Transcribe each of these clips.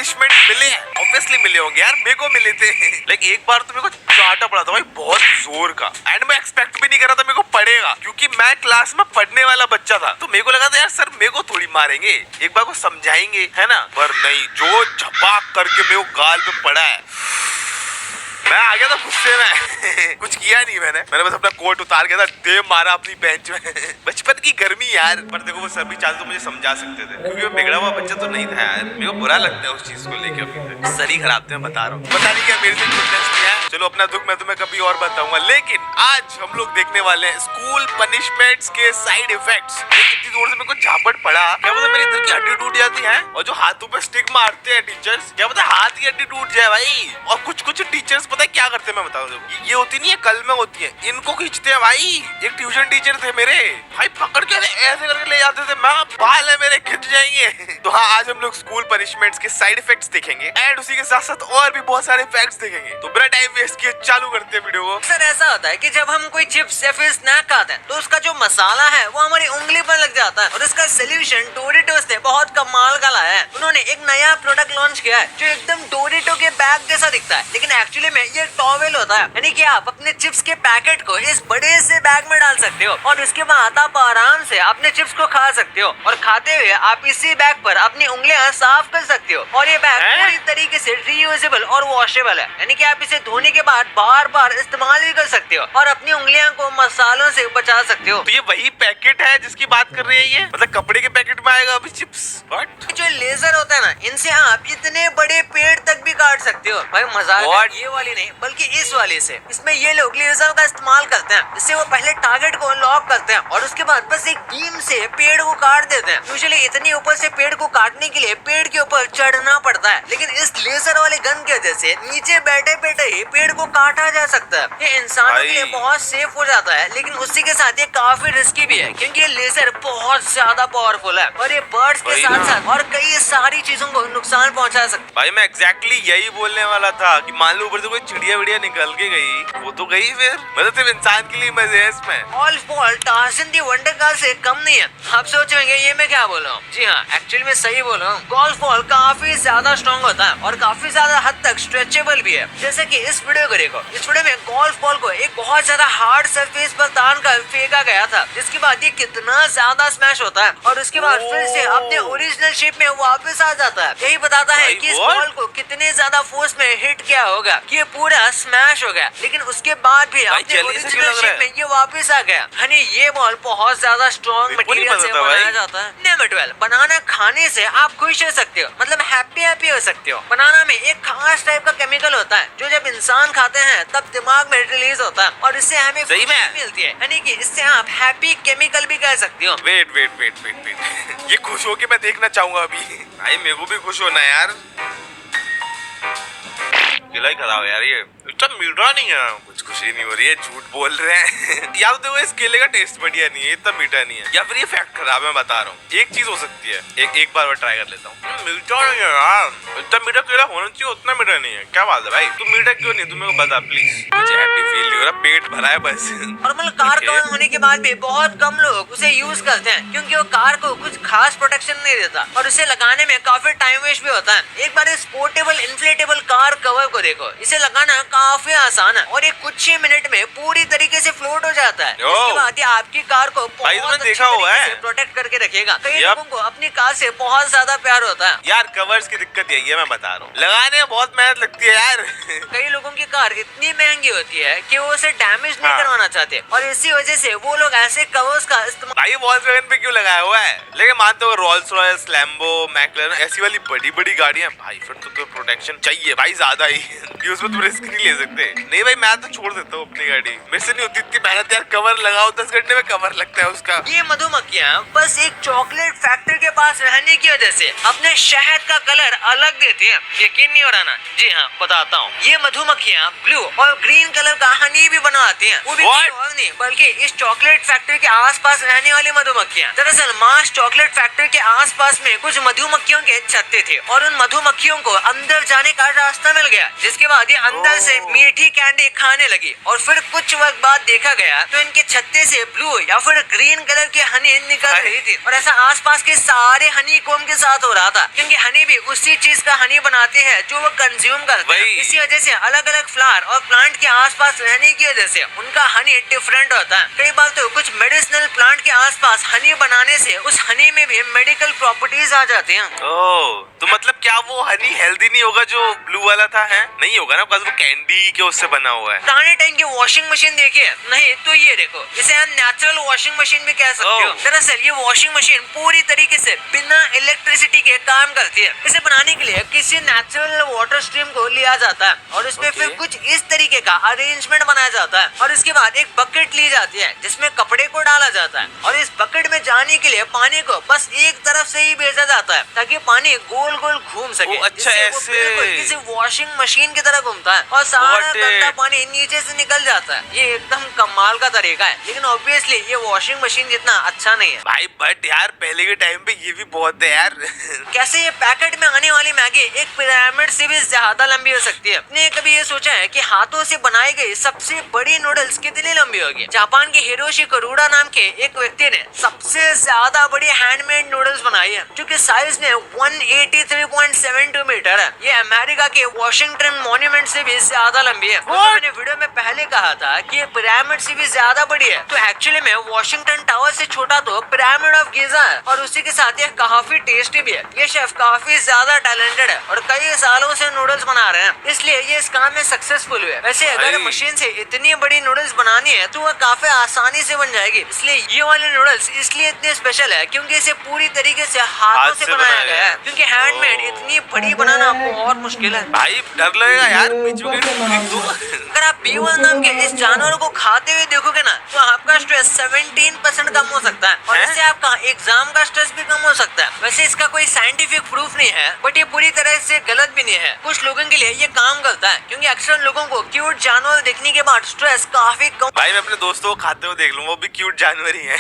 Punishment मिले हैं, obviously मिले होंगे यार, मेरे को मिले थे। लेकिन एक बार तो मेरे को चाटा पड़ा था भाई बहुत जोर का, एंड मैं एक्सपेक्ट भी नहीं कर रहा था मेरे को पड़ेगा, क्योंकि मैं क्लास में पढ़ने वाला बच्चा था। तो मेरे को लगा था यार सर मेरे को थोड़ी मारेंगे, एक बार को समझाएंगे, है ना। पर नहीं, जो झपाक करके मेरे को गाल पे पड़ा है, मैं आ गया था गुस्से में। कुछ किया नहीं मैंने बस अपना कोट उतार के था, दे मारा अपनी बेंच में। बचपन की गर्मी यार। पर देखो वो सर भी चाहते तो मुझे समझा सकते थे, क्योंकि वो बिगड़ा हुआ बच्चा तो नहीं था यार। मेरे को बुरा लगता है उस चीज को लेके, अभी सर ही खराब थे, मैं बता रहा हूँ। पता नहीं क्या मेरे से इंटरेस्ट है। चलो अपना दुख मैं तुम्हें कभी और बताऊंगा, लेकिन आज हम लोग देखने वाले हैं स्कूल पनिशमेंट्स के साइड इफेक्ट्स। इतनी जोर से मेरे को झापट पड़ा, क्या पता मेरी इधर की हड्डी टूट जाती है। और जो हाथों पे स्टिक मारते हैं टीचर्स, क्या पता हाथ की हड्डी टूट जाए भाई। और कुछ कुछ टीचर्स पता है क्या करते हैं, मैं बताऊं, ये होती नहीं है कल में होती है, इनको खींचते हैं भाई। एक ट्यूशन टीचर थे मेरे भाई, पकड़ के ऐसे करके ले जाते थे, मैं बाल है मेरे खिंच जाएंगे। तो हाँ, आज हम लोग स्कूल पनिशमेंट्स के साइड इफेक्ट्स देखेंगे, एंड उसी के साथ साथ और भी बहुत सारे फैक्ट्स देखेंगे। तो बिना टाइम वेस्ट किए चालू करते हैं वीडियो को। सर ऐसा होता है कि जब हम कोई चिप्स या फिर स्नैक खाते हैं तो उसका जो मसाला है वो हमारी उंगली पर लग जाता है, और इसका सोल्यूशन डोरिटोस ने बहुत कमाल का लाया है। उन्होंने एक नया प्रोडक्ट लॉन्च किया है जो एकदम डोरिटो के बैग जैसा दिखता है, लेकिन एक्चुअली में ये टॉवेल होता है। यानी कि आप अपने चिप्स के पैकेट को इस बड़े से बैग में डाल सकते हो, और उसके बाद आप आराम से अपने चिप्स को खा सकते हो, और खाते हुए आप इसी बैग पर अपनी उंगलियां साफ कर सकते हो। और ये बैग पूरी तरीके से रीयूजेबल और वॉशेबल है, यानी कि आप इसे धोने के बाद बार बार इस्तेमाल भी कर सकते हो, और अपनी उंगलियों को मसालों से बचा सकते हो। तो ये वही पैकेट है जिसकी बात कर रहे हैं, ये मतलब कपड़े के पैकेट में आएगा अभी चिप्स। व्हाट? जो लेजर होता है ना, इनसे आप इतने बड़े पेड़ तक भी काट सकते हो। भाई मजाक है, ये वाली नहीं बल्कि इस वाले से। इसमें ये लोग लेजर का इस्तेमाल करते हैं, इससे वो पहले टारगेट को लॉक करते हैं और उसके बाद बस एक बीम से पेड़ को काट देते हैं। यूजुअली इतनी ऊपर से पेड़ को काटने के लिए पेड़ के ऊपर चढ़ना पड़ता है, लेकिन इस लेजर वाले गन की वजह से नीचे बैठे बैठे ही पेड़ को काटा जा सकता है। ये इंसानों के लिए बहुत सेफ हो जाता है, लेकिन उसी के साथ ये काफी रिस्की भी है, क्योंकि ये लेजर बहुत ज्यादा पावरफुल है और ये बर्ड्स के साथ साथ और कई सारी चीजों को नुकसान पहुंचा सकता है। भाई मैं एग्जैक्टली यही बोलने वाला था कि मान लो ऊपर से कोई चिड़िया विड़िया निकल के गई, वो तो गई फिर, मतलब सिर्फ इंसान के लिए मजे है इसमें। गोल्फ बॉल टार्ज़न दी वंडर कार से कम नहीं है। आप सोचेंगे ये मैं क्या बोल रहा हूँ, जी हाँ एक्चुअली मैं सही बोल रहा हूँ। गोल्फ बॉल काफी ज्यादा स्ट्रॉन्ग होता है और काफी ज्यादा हद तक स्ट्रेचेबल भी है। जैसे कि इस वीडियो को देखो, इस वीडियो में गोल्फ बॉल को एक बहुत ज्यादा हार्ड सरफेस पर तान कर फेंका गया था, जिसके बाद ये कितना ज्यादा स्मैश होता है और उसके बाद फिर से अपने ओरिजिनल शेप में वापस आ जाता है। यही बताता है कि इस बॉल को कितने ज्यादा फोर्स में हिट किया होगा कि ये पूरा स्मैश हो गया, लेकिन उसके बाद भी अपने ओरिजिनल शेप में ये वापस आ गया। हनी ये बॉल बहुत ज्यादा स्ट्रॉन्ग मटेरियल से बनाया जाता है। नंबर 12, बनाना खाने से आप खुश हो सकते हो, मतलब हैप्पी हो सकते हो। बनाना में एक खास टाइप का केमिकल होता है जो जब इंसान खाते हैं तब दिमाग में रिलीज होता है और इससे हमें खुशी मिलती है, यानी कि इससे आप हैप्पी केमिकल भी कह सकते हो। वेट ये खुश होके मैं देखना चाहूंगा अभी। भाई मेरे को भी खुश होना है यार। गिलाई खराब यार, ये इतना मीठा नहीं है, कुछ खुशी नहीं हो रही है, झूठ बोल रहे हैं। या तो देखो इस केले का टेस्ट बढ़िया नहीं है, इतना मीठा नहीं है, या फिर ये फैक्ट खराब है, मैं बता रहा हूँ। एक चीज हो सकती है, एक बार मैं ट्राई कर लेता हूँ। मीठा नहीं है यार, इतना मीठा केला होना चाहिए, उतना मीठा नहीं है। क्या बात है भाई, तुम मीठा क्यों नहीं, तुम मेरे को बता प्लीज। मुझे हैप्पी फील नहीं हो रहा, पेट भरा है बस। नॉर्मल कार कवर होने के बाद भी बहुत कम लोग उसे यूज करते हैं, क्योंकि वो कार को कुछ खास प्रोटेक्शन नहीं देता और उसे लगाने में काफी टाइम वेस्ट भी होता है। एक बार इस पोर्टेबल इन्फ्लेटेबल कार कवर को देखो, इसे लगाना काफी आसान है और ये कुछ ही मिनट में पूरी तरीके से फ्लोट हो जाता है। इसके बाद ये आपकी कार को बहुत अच्छी तरीके से प्रोटेक्ट करके रखेगा। कई लोगों को अपनी कार से बहुत ज्यादा प्यार होता है यार। कवर्स की दिक्कत यही है, मैं बता रहा हूँ, लगाने में बहुत मेहनत लगती है यार। कई लोगों की कार इतनी महंगी होती है कि वो उसे डैमेज नहीं करवाना चाहते और इसी वजह से वो लोग ऐसे कवर्स का इस्तेमाल। भाई वॉल्क्सवैगन पे क्यों लगाया हुआ है, लेकिन मानते हो रोल्स रॉयस, लैम्बो, मैकलेरन ऐसी वाली बड़ी बड़ी गाड़ियां, भाई फिर तो प्रोटेक्शन चाहिए भाई ज्यादा ही। उसमें तुम रिस्क नहीं ले सकते। नहीं भाई मैं तो छोड़ देता हूँ अपनी गाड़ी, मेरे से नहीं होती इतनी मेहनत यार। कवर लगाओ, 10 घंटे में कवर लगता है उसका। ये मधुमक्खियाँ बस एक चॉकलेट फैक्ट्री के पास रहने की वजह से अपने शहद का कलर अलग देती हैं। यकीन नहीं हो रहा ना, जी हाँ बताता हूँ। ये मधुमक्खियाँ ब्लू और ग्रीन कलर का हनी भी बनाती हैं, वो भी और नहीं बल्कि इस चॉकलेट फैक्ट्री के आसपास रहने वाली मधुमक्खियाँ। दरअसल मार्स चॉकलेट फैक्ट्री के आसपास में कुछ मधुमक्खियों के छत्ते थे और उन मधुमक्खियों को अंदर जाने का रास्ता मिल गया, जिसके बाद ये अंदर से मीठी कैंडी खाने लगी और फिर कुछ वक्त बाद देखा गया तो इनके छत्ते से ब्लू या फिर ग्रीन कलर की हनी निकल रही थी और ऐसा आसपास के सारे हनी कोम के साथ हो रहा था, क्योंकि हनी भी उसी चीज का हनी बनाते हैं जो वो कंज्यूम करते हैं। इसी वजह से अलग अलग फ्लावर और प्लांट के आसपास रहने की वजह से उनका हनी डिफरेंट होता है। कई बार तो कुछ मेडिसिनल प्लांट के आसपास हनी बनाने से उस हनी में भी मेडिकल प्रॉपर्टीज आ जाती हैं। ओह, तो मतलब क्या वो हनी हेल्दी नहीं होगा जो ब्लू वाला था? है नहीं होगा ना, वो कैंडी के उससे बना हुआ है। पुराने टाइम की वॉशिंग मशीन देखिए, नहीं तो ये देखो, इसे हम नेचुरल वॉशिंग मशीन भी कह सकते हो। दरअसल ये वॉशिंग मशीन पूरी तरीके से बिना इलेक्ट्रिसिटी के काम करती है। इसे बनाने के लिए किसी नेचुरल वाटर स्ट्रीम को लिया जाता है और इसमें फिर कुछ इस तरीके का अरेंजमेंट बनाया जाता है और इसके बाद एक बकेट ली जाती है जिसमें कपड़े को डाला जाता है और इस बकेट में जाने के लिए पानी को बस एक तरफ से ही भेजा जाता है ताकि पानी गोल गोल घूम सके। अच्छा, ऐसे किसी वॉशिंग मशीन की तरह घूमता है और सारा गंदा पानी नीचे से निकल जाता है। ये एकदम कमाल का तरीका है, लेकिन ऑब्वियसली ये वॉशिंग मशीन जितना अच्छा नहीं है भाई। बट यार पहले के टाइम पे ये भी बहुत है यार। कैसे ये पैकेट में आने वाली मैगी एक पिरामिड से भी ज्यादा लंबी हो सकती है? आपने कभी ये सोचा है कि हाथों से बनाई गई सबसे बड़ी नूडल्स कितनी लंबी होगी? जापान के हिरोशी करूडा नाम के एक व्यक्ति ने सबसे ज्यादा बड़ी हैंडमेड नूडल्स बनाई है जो कि साइज में 183.72 मीटर है। ये अमेरिका के वॉशिंगटन मॉन्यूमेंट से भी ज्यादा लंबी है। तो मैंने वीडियो में पहले कहा था कि ये पिरामिड से भी ज्यादा बड़ी है, तो एक्चुअली में वॉशिंगटन टावर से छोटा तो पिरामिड ऑफ गिजा है और उसी के साथ ये काफी टेस्टी भी है। ये शेफ काफी ज्यादा टैलेंटेड है और कई सालों से नूडल्स बना रहे हैं, इसलिए ये इस काम में सक्सेसफुल हुए। वैसे अगर मशीन से इतनी बड़ी नूडल्स बनानी है तो वह काफी आसानी से बन जाएगी। इसलिए ये वाले नूडल्स इसलिए इतने स्पेशल है क्योंकि इसे पूरी तरीके से हाथों से बनाया गया है, क्योंकि हैंडमेड इतनी बड़ी बनाना बहुत मुश्किल है। भाई डर लगेगा यार, अगर आप B1 नाम के इस जानवर को खाते हुए देखोगे ना तो आपका स्ट्रेस 17% कम हो सकता है और इससे आपका एग्जाम का स्ट्रेस भी कम हो सकता है। वैसे इसका कोई साइंटिफिक प्रूफ नहीं है, बट ये पूरी तरह से गलत भी नहीं है। कुछ लोगों के लिए ये काम करता है क्योंकि अक्सर लोगों को क्यूट जानवर देखने के बाद स्ट्रेस काफी कम। भाई मैं अपने दोस्तों को खाते हुए देख लूं, वो भी क्यूट जानवर ही है।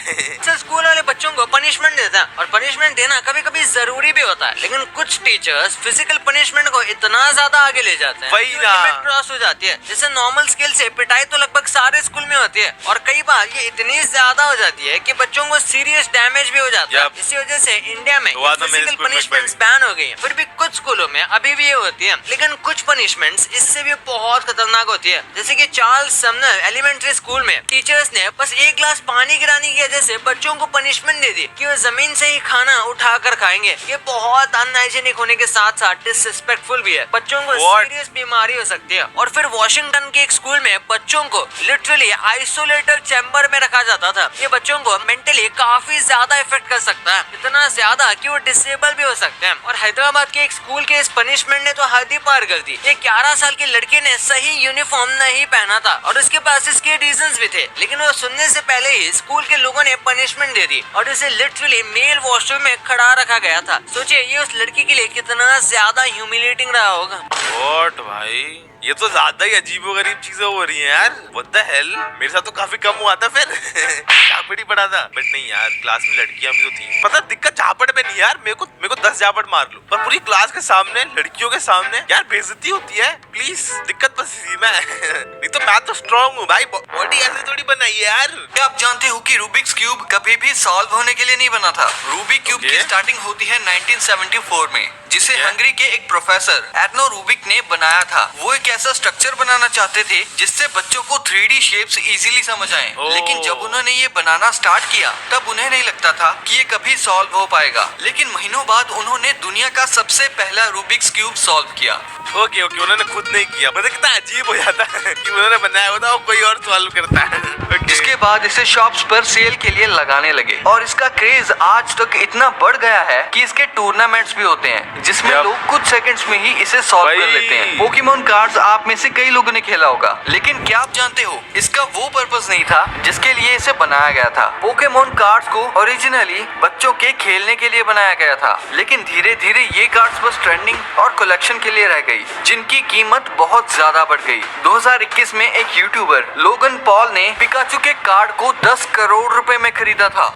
स्कूल वाले बच्चों को पनिशमेंट देता है और पनिशमेंट देना कभी कभी जरूरी भी होता है, लेकिन कुछ टीचर्स फिजिकल पनिशमेंट को इतना ज्यादा आगे ले जाते हैं वही ना, लिमिट क्रॉस हो जाती है। जैसे नॉर्मल स्केल से पिटाई तो लगभग सारे स्कूल में होती है और कई बार ये इतनी ज्यादा हो जाती है कि बच्चों को सीरियस डैमेज भी हो जाता है। इसी वजह से इंडिया में फिजिकल पनिशमेंट्स बैन हो गई है। फिर भी कुछ स्कूलों में अभी भी ये होती है, लेकिन कुछ पनिशमेंट्स इससे भी बहुत खतरनाक होती है। जैसे कि चार्ल्स समनर एलिमेंट्री स्कूल में टीचर्स ने बस एक गिलास पानी गिराने की वजह से बच्चों को पनिशमेंट दे दी कि वो जमीन से ही खाना उठा कर खाएंगे। ये बहुत अनहाइजीनिक होने के साथ साथ डिसरिस्पेक्टफुल भी है, बच्चों को सीरियस बीमारी हो सकती है। और फिर वॉशिंगटन के एक स्कूल में बच्चों को लिटरली आइसोलेटेड चैम्बर में रखा जाता था। ये बच्चों को मेंटली काफी ज्यादा इफेक्ट कर सकता है, इतना ज्यादा कि वो डिसेबल भी हो सकते हैं। और हैदराबाद के एक स्कूल के इस पनिशमेंट ने तो हद ही पार कर दी। एक 11 साल के लड़के ने सही यूनिफॉर्म नहीं पहना था और उसके पास इसके रीजंस भी थे, लेकिन वो सुनने से पहले ही स्कूल के लोगों ने पनिशमेंट दे दी और उसे लिटरली मेल वॉशरूम में खड़ा रखा गया था। सोचिए ये उस लड़की के लिए कितना ज्यादा ह्यूमिलेटिंग रहा होगा। व्हाट भाई, ये तो ज्यादा ही अजीबोगरीब चीजें हो रही हैं यार। व्हाट द हेल, मेरे साथ तो काफी कम हुआ था फिर। झापड़ ही पड़ा था, बट नहीं यार क्लास में लड़कियां भी तो थी। पता दिक्कत झापड़ पे नहीं यार, मेरे को 10 झापड़ मार लूं पर पूरी क्लास के सामने लड़कियों के सामने यार बेइज्जती होती है। प्लीज दिक्कत बस इसी में नहीं तो मैं तो स्ट्रॉन्ग हूँ भाई, बॉडी ऐसे थोड़ी बनाई है यार। क्या आप जानते हो कि रूबिक्स क्यूब कभी भी सॉल्व होने के लिए नहीं बना था? रूबिक क्यूब की स्टार्टिंग होती है 1974 में, जिसे हंगरी के एक प्रोफेसर एडनो रूबिक ने बनाया था। वो एक ऐसा स्ट्रक्चर बनाना चाहते थे जिससे बच्चों को 3D शेप्स इजीली समझ आए। लेकिन जब उन्होंने ये बनाना स्टार्ट किया तब उन्हें नहीं लगता था कि ये कभी सॉल्व हो पाएगा। लेकिन महीनों बाद उन्होंने दुनिया का सबसे पहला रूबिक्स क्यूब सॉल्व किया। ओके उन्होंने खुद नहीं किया, पता कितना अजीब हो जाता है कि उन्होंने बनाया होता है और कोई और सॉल्व करता है। जिसके बाद इसे शॉप्स पर सेल के लिए लगाने लगे और इसका क्रेज आज तक इतना बढ़ गया है कि इसके टूर्नामेंट्स भी होते हैं जिसमें लोग कुछ सेकंड्स में ही इसे सॉल्व कर लेते हैं। पोकेमोन कार्ड्स आप में से कई लोगों ने खेला होगा, लेकिन क्या आप जानते हो इसका वो पर्पस नहीं था जिसके लिए इसे बनाया गया था। पोकेमोन कार्ड्स को ओरिजिनली बच्चों के खेलने के लिए बनाया गया था, लेकिन धीरे धीरे ये कार्ड्स बस ट्रेंडिंग और कलेक्शन के लिए रह गई, जिनकी कीमत बहुत ज्यादा बढ़ गई। 2021 में एक यूट्यूबर लोगन पॉल ने पिकाचू के कार्ड को 10 करोड़ रुपए में खरीदा था।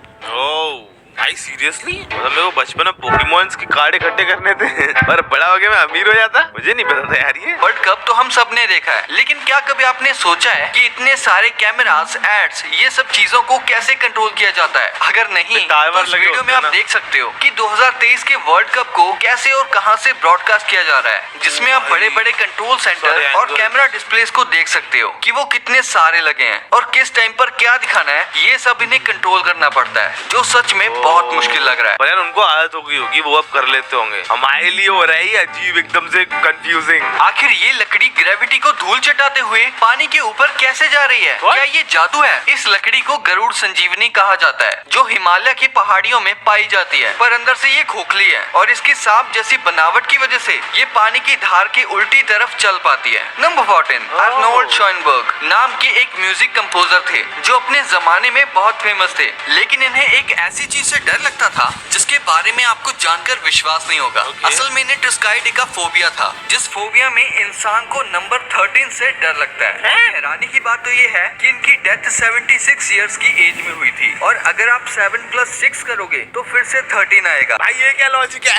भाई सीरियसली मतलब मेरे को बचपन में पोकेमॉन्स के कार्ड इकट्ठे करने थे पर बड़ा हो गया मैं अमीर हो जाता, मुझे नहीं पता था यार ये। वर्ल्ड कप तो हम सब ने देखा है, लेकिन क्या कभी आपने सोचा है कि इतने सारे कैमरास, एड्स, ये सब चीजों को कैसे कंट्रोल किया जाता है? अगर नहीं तो इस वीडियो में आप देख सकते हो कि 2023 के वर्ल्ड कप को कैसे और कहां से ब्रॉडकास्ट किया जा रहा है, जिसमें आप बड़े बड़े कंट्रोल सेंटर और कैमरा डिस्प्लेस को देख सकते हो कि वो कितने सारे लगे हैं और किस टाइम पर क्या दिखाना है, ये सब इन्हें कंट्रोल करना पड़ता है, जो सच में बहुत मुश्किल लग रहा है। पर यार उनको आदत हो गई होगी, वो अब कर लेते होंगे। हमारे लिए हो रहा है अजीब, एकदम से कंफ्यूजिंग। आखिर ये लकड़ी ग्रेविटी को धूल चटाते हुए पानी के ऊपर कैसे जा रही है? क्या ये जादू है? इस लकड़ी को गरुड़ संजीवनी कहा जाता है, जो हिमालय की पहाड़ियों में पाई जाती है, पर अंदर से ये खोखली है और इसकी सांप जैसी बनावट की वजह से ये पानी की धार के उल्टी तरफ चल पाती है। नंबर 14, आर्नोल्ड शॉइनबर्ग नाम के एक म्यूजिक कंपोजर थे, जो अपने जमाने में बहुत फेमस थे, लेकिन इन्हें एक ऐसी चीज से डर लगता था जिसके बारे में आपको जानकर विश्वास नहीं होगा। असल में इन्हें ट्रिस्काइडिकाफोबिया था, जिस फोबिया में इंसान को नंबर 13 से डर लगता है। हैरानी की बात तो ये है कि इनकी डेथ 76 इयर्स की एज में हुई थी, और अगर आप 7 + 6 करोगे तो फिर से 13 आएगा। भाई ये क्या लॉजिक है?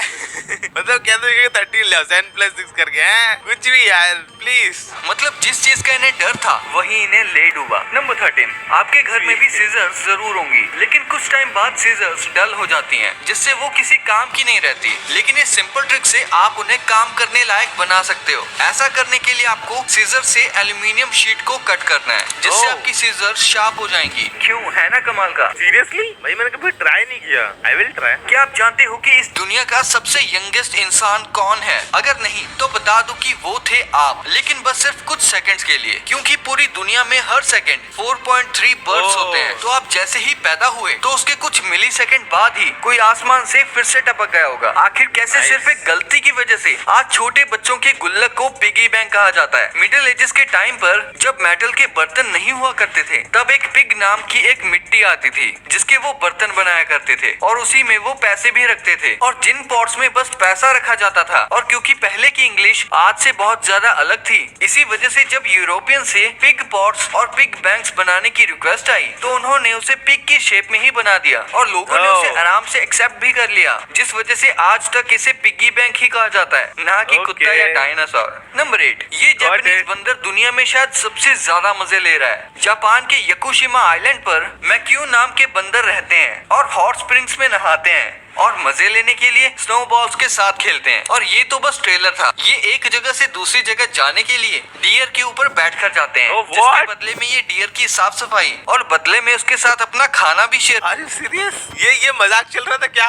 मतलब क्या तो 13 ले 7 + 6 करके हैं? कुछ भी यार प्लीज। मतलब जिस चीज का इन्हें डर था वही इन्हें ले डूबा। नंबर 13, आपके घर में भी सीजर्स जरूर होंगी, लेकिन कुछ टाइम बाद सीजर्स डल हो जाती हैं, जिससे वो किसी काम की नहीं रहती। लेकिन इस सिंपल ट्रिक से आप उन्हें काम करने लायक बना सकते हो। ऐसा करने के लिए आपको सीजर से एल्यूमिनियम शीट को कट करना है, जिससे आपकी सीजर शार्प हो जाएंगी। क्यों, है ना कमाल का? सीरियसली भाई मैंने कभी ट्राई नहीं किया। I will try. क्या आप जानते हो कि इस दुनिया का सबसे यंगेस्ट इंसान कौन है? अगर नहीं तो बता दूं कि वो थे आप, लेकिन बस सिर्फ कुछ सेकंड्स के लिए, क्योंकि पूरी दुनिया में हर सेकंड 4.3 बर्ड्स होते हैं। तो आप जैसे ही पैदा हुए तो उसके कुछ मिली सेकंड बाद ही कोई आसमान से फिर से टपक गया होगा। आखिर कैसे? सिर्फ एक गलती की वजह से। आज छोटे बच्चों के गुल्लक को पिगी बैंक कहा जाता है। मिडिल एजेस के टाइम पर जब मेटल के बर्तन नहीं हुआ करते थे, तब एक पिग नाम की एक मिट्टी आती थी, जिसके वो बर्तन बनाया करते थे, और उसी में वो पैसे भी रखते थे, और जिन पॉट्स में बस पैसा रखा जाता था। और क्योंकि पहले की इंग्लिश आज से बहुत ज्यादा अलग थी, इसी वजह से जब यूरोपियन से पिग पॉट्स और पिग बैंक्स बनाने की रिक्वेस्ट आई, तो उन्होंने उसे पिग की शेप में ही बना दिया, और लोगों ने उसे आराम से एक्सेप्ट भी कर लिया, जिस वजह से आज तक इसे पिग्गी बैंक ही कहा जाता है, ना कि कुत्ता या डायनासोर। नंबर 8, ये जापानीज बंदर दुनिया में शायद सबसे ज्यादा मजे ले रहा है। जापान के यकुशिमा आइलैंड पर मैक्यू नाम के बंदर रहते हैं और हॉट स्प्रिंग्स में नहाते हैं, और मजे लेने के लिए स्नोबॉल्स के साथ खेलते हैं। और ये तो बस ट्रेलर था। ये एक जगह से दूसरी जगह जाने के लिए डियर के ऊपर बैठकर जाते हैं, जिसके बदले में ये डियर की साफ सफाई और बदले में उसके साथ अपना खाना भी शेयर। अरे सीरियस? ये मजाक चल रहा था क्या?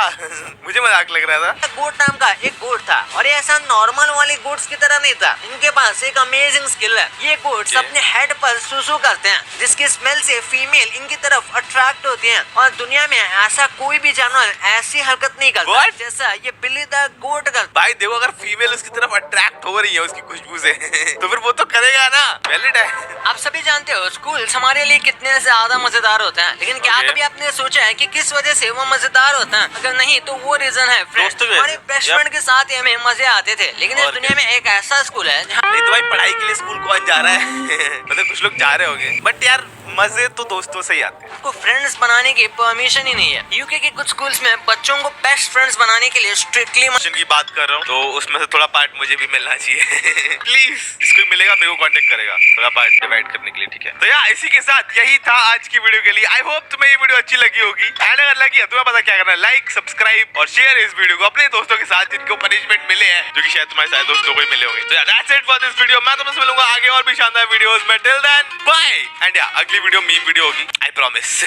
मुझे मजाक लग रहा था। गोट नाम का एक गोट था, और ये ऐसा नॉर्मल वाले गोट्स की तरह नहीं था। इनके पास एक अमेजिंग स्किल है। ये गोट्स अपने हेड पर सुसु करते हैं, जिसकी स्मेल से फीमेल इनकी तरफ अट्रैक्ट होती हैं, और दुनिया में ऐसा कोई भी जानवर ऐसी हरकत नहीं करता जैसा ये बिल्ली द गोट करता। भाई देखो, अगर फीमेल उसकी तरफ अट्रैक्ट हो रही है उसकी खुशबू से तो फिर वो तो करेगा ना। वैलिड है। आप सभी जानते हो स्कूल्स हमारे लिए कितने ज्यादा मजेदार होते हैं, लेकिन क्या कभी आपने सोचा है कि किस वजह से वो मजेदार होते हैं? अगर नहीं तो वो रीजन है फ्रेंड। हमारे बेस्ट फ्रेंड के साथ ही हमें मजे आते थे, लेकिन इस दुनिया में एक ऐसा स्कूल है नहीं तो भाई पढ़ाई के लिए स्कूल कौन जा रहा है? मतलब कुछ लोग जा रहे होंगे, बट यार मजे तो दोस्तों से ही आते हैं। को फ्रेंड्स बनाने की परमिशन ही नहीं है। यूके के कुछ स्कूल्स में बच्चों को बेस्ट फ्रेंड्स बनाने के लिए स्ट्रिक्टली की बात कर रहा हूँ, तो उसमें से थोड़ा पार्ट मुझे भी मिलना चाहिए। प्लीज, जिसको मिलेगा मेरे को कांटेक्ट करेगा थोड़ा पार्ट डिवाइड करने के लिए, ठीक है? तो यार इसी के साथ यही था आज की वीडियो के लिए। आई होप तुम्हें ये वीडियो अच्छी लगी होगी, एंड अगर लगी है तुम्हें पता क्या करना है, लाइक, सब्सक्राइब और शेयर इस वीडियो को अपने दोस्तों के साथ जिनको पनिशमेंट मिले हैं, जो कि शायद तुम्हारे सारे दोस्तों को ही मिले होंगे। तो यार that's it for this video. मैं तुमसे मिलूंगा आगे और भी शानदार वीडियोस में। टिल देन बाय, एंड यार अगली वीडियो मीम वीडियो होगी, आई प्रॉमिस।